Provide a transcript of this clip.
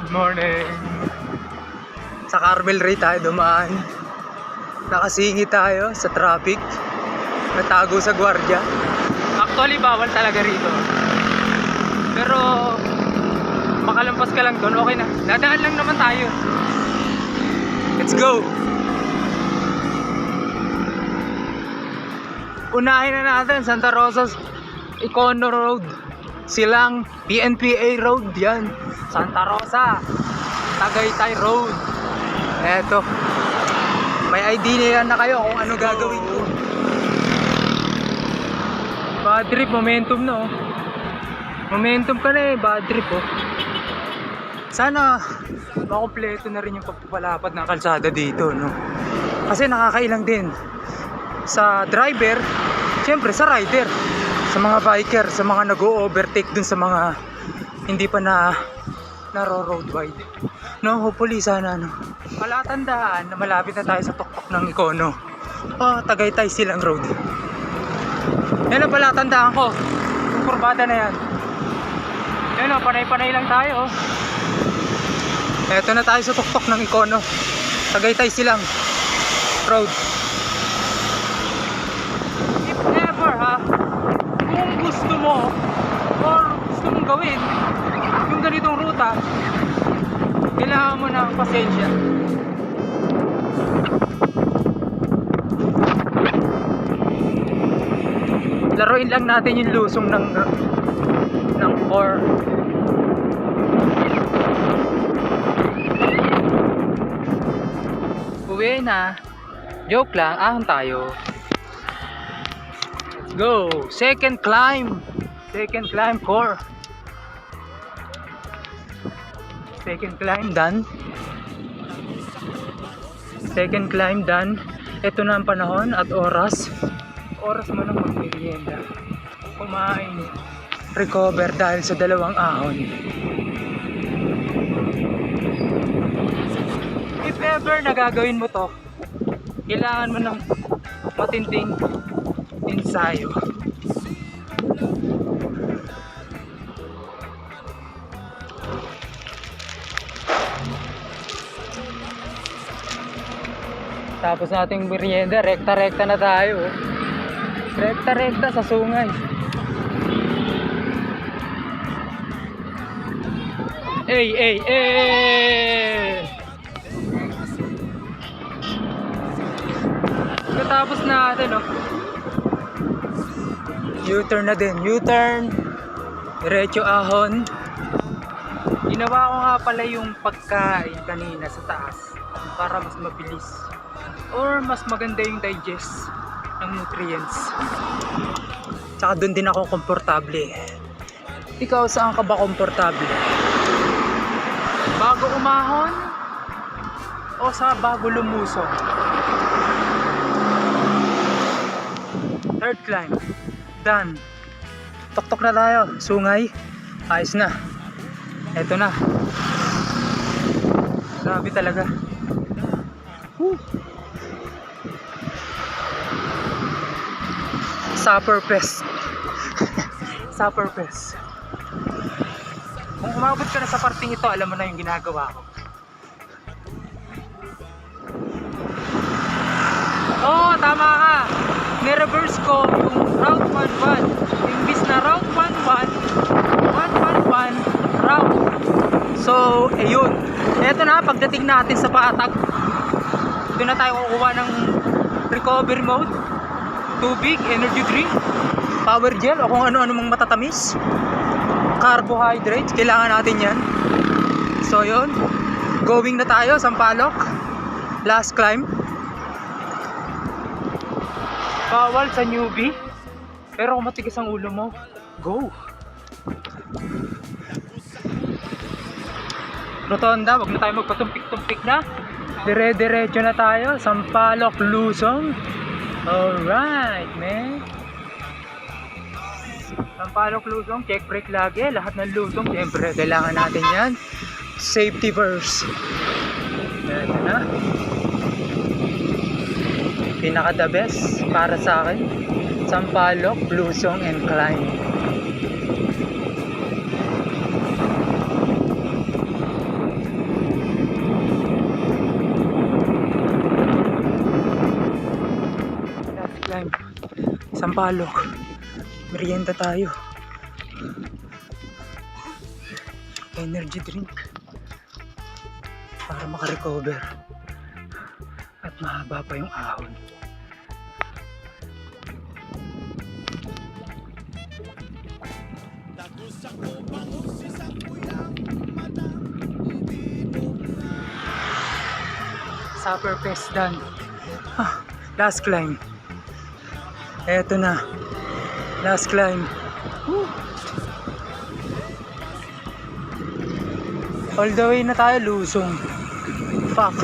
Good morning. Sa Carmel Ray tayo dumaan. Nakasingi tayo sa traffic. Natago sa gwardiya. Actually, bawal talaga rito. Pero makalampas ka lang doon, okay na. Dadaan lang naman tayo. Let's go! Unahin na natin Santa Rosa's Icono Road. Silang PNPA Road yan. Santa Rosa Tagaytay Road. Eto, may idea na kayo kung ano gagawin ko. Bad trip, momentum no. Momentum ka na eh, bad trip oh. Sana makumpleto na rin yung pagpapalapad ng kalsada dito no. Kasi nakakailang din sa driver, syempre sa rider, sa mga biker, sa mga nag-o-overtake dun sa mga hindi pa na road wide. No, hopefully sana no. Palatandaan na malapit na tayo sa tuktok ng Icono. Tagaytay Silang Road. Yan ang palatandaan ko. Yung kurbada na yan. Yan o, panay-panay lang tayo. Eto na tayo sa tuktok ng Icono. Tagaytay Silang Road. If ever kung gusto mo or gusto mong gawin yung ganitong ruta, kailangan mo ng pasensya. Laruin lang natin yung lusong ng core. Uwi na. Joke lang, ahon tayo. Let's go. Second climb core. Second climb done. Ito na ang panahon at oras mo nang magmerienda, kumain, recover dahil sa dalawang ahon. If ever nagagawin mo to, kailangan mo ng matinding ensayo. Tapos nating merienda, rekta-rekta na tayo. Rekta-rekta sa sungay. Ey! Tapos natin U-turn na din. U-turn. Diretso ahon. Ginawa ko nga pala yung pagkain kanina sa taas para mas mabilis or mas maganda yung digest ng nutrients. Tsaka doon din ako komportable. Ikaw, saan ka ba komportable? Bago umahon o sa bago lumusong? Third climb done. Tuktok na tayo, sungay. Ayos na. Eto na. Grabe talaga. Supper fest. Kung umabot ka na sa parting ito, alam mo na yung ginagawa ko. Tama ka. Ni-reverse ko yung route 11. Imbis na route 111 route. So, ayun. Eto na, pagdating natin sa Patag, doon na tayo kukuha ng recovery mode. Tubig, energy drink, power gel o kung ano-ano mang matatamis, carbohydrates, kailangan natin yan. So yun, going na tayo, Sampaloc, last climb. Bawal sa newbie, pero kung matigas ang ulo mo, go. Rotonda, wag na tayo magpatumpik-tumpik na. Dire-diretso na tayo, Sampaloc, Luzon. Alright, man. Sampaloc, Luzon, check brake lagi. Lahat ng Luzon, siyempre, kailangan natin yan. Safety first. Yan na. Pinaka the best para sa akin. Sampaloc, Luzon, and climb. Sampalok. Merienda tayo. Energy drink. Para makarecover. At mahaba pa yung ahon. Supper fest done. Last climb. Eto na. Last climb. Woo. All the way na tayo, Lusong. Fuck.